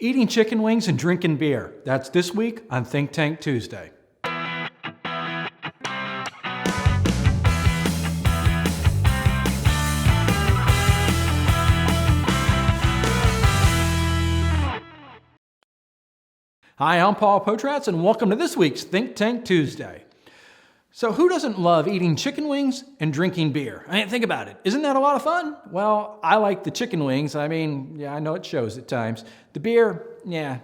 Eating chicken wings and drinking beer. That's this week on Think Tank Tuesday. Hi, I'm Paul Potratz, and welcome to this week's Think Tank Tuesday. So who doesn't love eating chicken wings and drinking beer? I mean, think about it. Isn't that a lot of fun? Well, I like the chicken wings. I mean, I know it shows at times. The beer,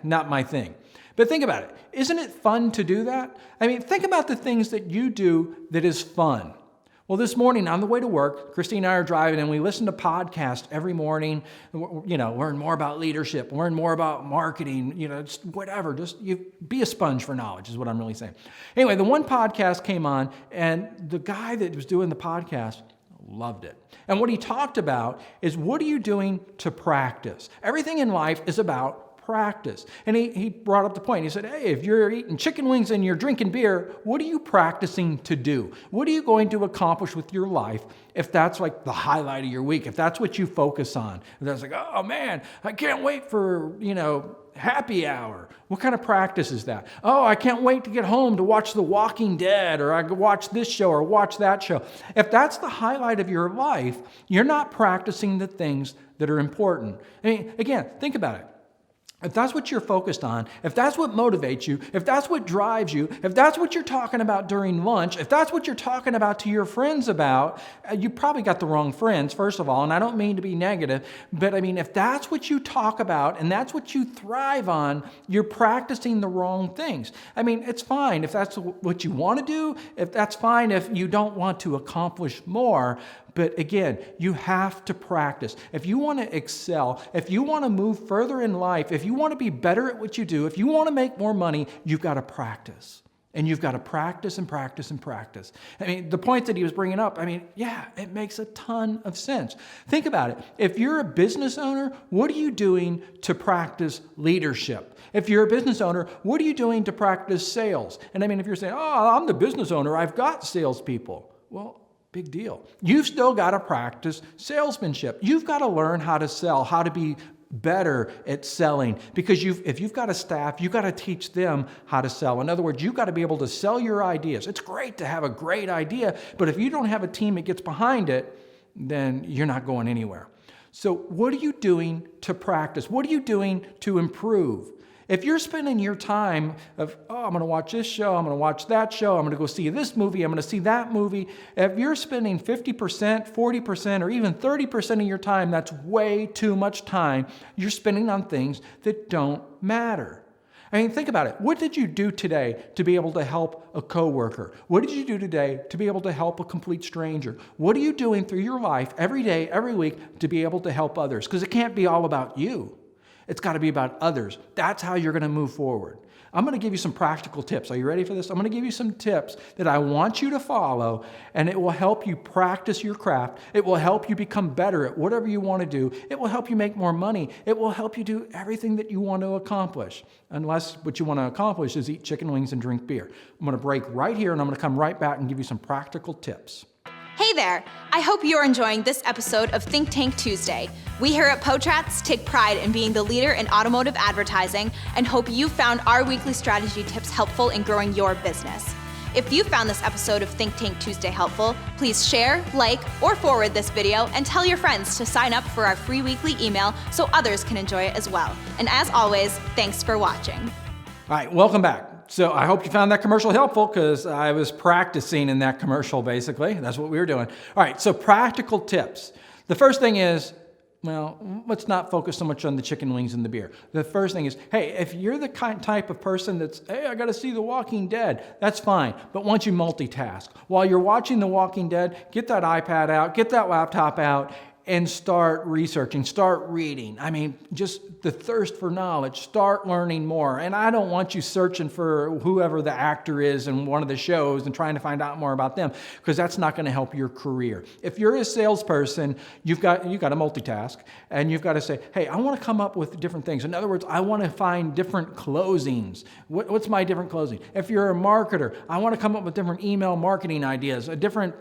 not my thing. But think about it. Isn't it fun to do that? I mean, think about the things that you do that is fun. Well, this morning on the way to work, Christy and I are driving and we listen to podcasts every morning, learn more about leadership, learn more about marketing, just whatever. Just be a sponge for knowledge is what I'm really saying. Anyway, the one podcast came on and the guy that was doing the podcast loved it. And what he talked about is, what are you doing to practice? Everything in life is about practice. And he brought up the point. He said, hey, if you're eating chicken wings and you're drinking beer, what are you practicing to do? What are you going to accomplish with your life if that's like the highlight of your week, if that's what you focus on? And that's like, oh man, I can't wait for, happy hour. What kind of practice is that? Oh, I can't wait to get home to watch The Walking Dead, or I could watch this show or watch that show. If that's the highlight of your life, you're not practicing the things that are important. I mean, again, think about it. If that's what you're focused on, if that's what motivates you, if that's what drives you, if that's what you're talking about during lunch, if that's what you're talking about to your friends about, you probably got the wrong friends, first of all, and I don't mean to be negative, but I mean, if that's what you talk about and that's what you thrive on, you're practicing the wrong things. I mean, it's fine if that's what you want to do, if that's fine if you don't want to accomplish more. But again, you have to practice. If you want to excel, if you want to move further in life, if you want to be better at what you do, if you want to make more money, you've got to practice. And you've got to practice and practice and practice. I mean, the point that he was bringing up, it makes a ton of sense. Think about it. If you're a business owner, what are you doing to practice leadership? If you're a business owner, what are you doing to practice sales? And if you're saying, oh, I'm the business owner, I've got salespeople. Well, big deal. You've still got to practice salesmanship. You've got to learn how to sell, how to be better at selling, because if you've got a staff, you've got to teach them how to sell. In other words, you've got to be able to sell your ideas. It's great to have a great idea, but if you don't have a team that gets behind it, then you're not going anywhere. So what are you doing to practice? What are you doing to improve? If you're spending your time of, I'm going to watch this show, I'm going to watch that show, I'm going to go see this movie, I'm going to see that movie. If you're spending 50%, 40%, or even 30% of your time, that's way too much time you're spending on things that don't matter. Think about it. What did you do today to be able to help a coworker? What did you do today to be able to help a complete stranger? What are you doing through your life every day, every week to be able to help others? Because it can't be all about you. It's got to be about others. That's how you're going to move forward. I'm going to give you some practical tips. Are you ready for this? I'm going to give you some tips that I want you to follow, and it will help you practice your craft. It will help you become better at whatever you want to do. It will help you make more money. It will help you do everything that you want to accomplish, unless what you want to accomplish is eat chicken wings and drink beer. I'm going to break right here, and I'm going to come right back and give you some practical tips. Hey there! I hope you're enjoying this episode of Think Tank Tuesday. We here at Potratz take pride in being the leader in automotive advertising and hope you found our weekly strategy tips helpful in growing your business. If you found this episode of Think Tank Tuesday helpful, please share, like, or forward this video and tell your friends to sign up for our free weekly email so others can enjoy it as well. And as always, thanks for watching. All right, welcome back. So I hope you found that commercial helpful, because I was practicing in that commercial, basically. That's what we were doing. All right, so practical tips. The first thing is, let's not focus so much on the chicken wings and the beer. The first thing is, hey, if you're the type of person that's, I got to see The Walking Dead, that's fine. But once you multitask, while you're watching The Walking Dead, get that iPad out, get that laptop out, and start researching, start reading. Just the thirst for knowledge, start learning more. And I don't want you searching for whoever the actor is in one of the shows and trying to find out more about them, because that's not going to help your career. If you're a salesperson, you've got to multitask, and you've got to say, hey, I want to come up with different things. In other words, I want to find different closings. What's my different closing? If you're a marketer, I want to come up with different email marketing ideas, a different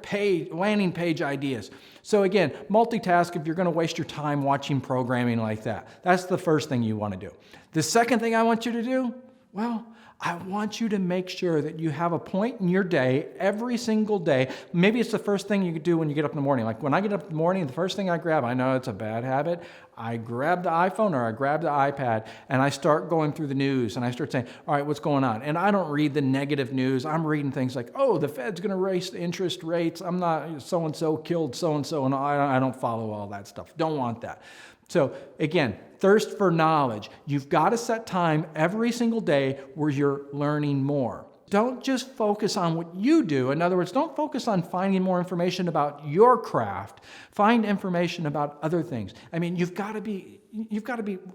landing page ideas. So again, multitask if you're going to waste your time watching programming like that. That's the first thing you want to do. The second thing I want you to do, well, I want you to make sure that you have a point in your day, every single day. Maybe it's the first thing you could do when you get up in the morning. Like when I get up in the morning, the first thing I grab, I know it's a bad habit, I grab the iPhone or I grab the iPad and I start going through the news and I start saying, all right, what's going on? And I don't read the negative news. I'm reading things like, oh, the Fed's going to raise the interest rates. I'm not, so-and-so killed so-and-so, and I don't follow all that stuff. Don't want that. So again, thirst for knowledge. You've got to set time every single day where you're learning more. Don't just focus on what you do. In other words, don't focus on finding more information about your craft. Find information about other things. I mean, you've got to be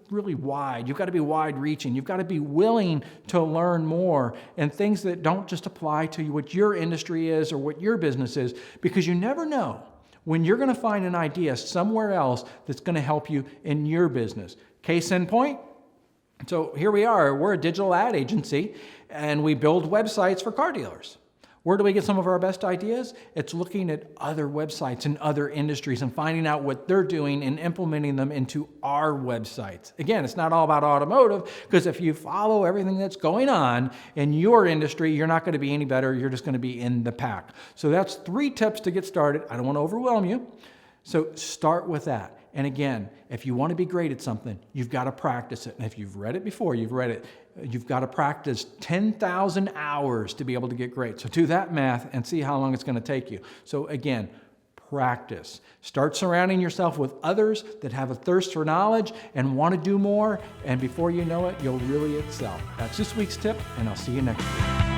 really wide. You've got to be wide-reaching. You've got to be willing to learn more and things that don't just apply to what your industry is or what your business is, because you never know when you're going to find an idea somewhere else that's going to help you in your business. Case in point, so here we are. We're a digital ad agency, and we build websites for car dealers. Where do we get some of our best ideas? It's looking at other websites and other industries and finding out what they're doing and implementing them into our websites. Again, it's not all about automotive, because if you follow everything that's going on in your industry, you're not going to be any better. You're just going to be in the pack. So that's 3 tips to get started. I don't want to overwhelm you. So start with that. And again, if you want to be great at something, you've got to practice it. And if you've read it before, you've read it. You've got to practice 10,000 hours to be able to get great. So do that math and see how long it's going to take you. So again, practice. Start surrounding yourself with others that have a thirst for knowledge and want to do more. And before you know it, you'll really excel. That's this week's tip, and I'll see you next week.